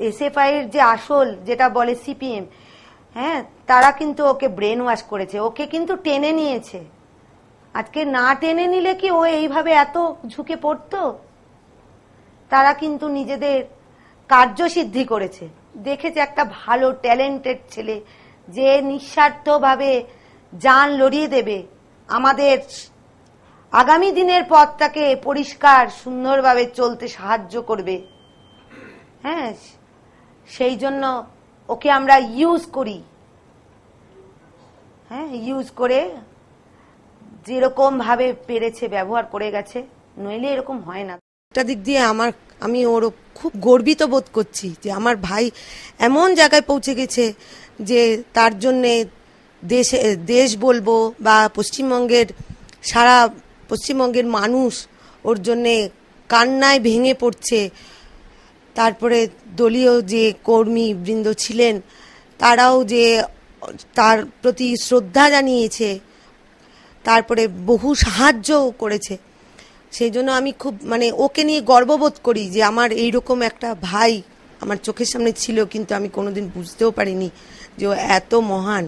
SFI এর যে আসল যেটা বলে সিপিএম, হ্যাঁ, তারা কিন্তু ওকে ব্রেন ওয়াশ করেছে, ওকে কিন্তু টেনে নিয়েছে। আজকে না টেনে নিলে কি ও এইভাবে এত ঝুঁকে পড়তো? তারা কিন্তু নিজেদের কার্যসিদ্ধি করেছে, দেখেছে একটা ভালো ট্যালেন্টেড ছেলে যে নিঃস্বার্থভাবে জান লড়িয়ে দেবে, আমাদের আগামী দিনের পথটাকে পরিষ্কার সুন্দরভাবে চলতে সাহায্য করবে। হ্যাঁ, সেই জন্য ওকে আমরা ইউজ করি। হ্যাঁ, ইউজ করে যেরকম ভাবে পেরেছে ব্যবহার করে গেছে, নইলে এরকম হয় না। একটা দিক দিয়ে আমি ওর খুব গর্বিত বোধ করছি যে আমার ভাই এমন জায়গায় পৌঁছে গেছে যে তার জন্যে দেশ বলবো বা সারা পশ্চিমবঙ্গের মানুষ ওর জন্যে কান্নায় ভেঙে পড়ছে। তারপরে দলীয় যে কর্মী বৃন্দ ছিলেন তারাও যে তার প্রতি শ্রদ্ধা জানিয়েছে, তারপরে বহু সাহায্য করেছে। সেই জন্য আমি খুব ওকে নিয়ে গর্ববোধ করি যে আমার এইরকম একটা ভাই আমার চোখের সামনে ছিল, কিন্তু আমি কোনোদিন বুঝতেও পারিনি যে ও এত মহান।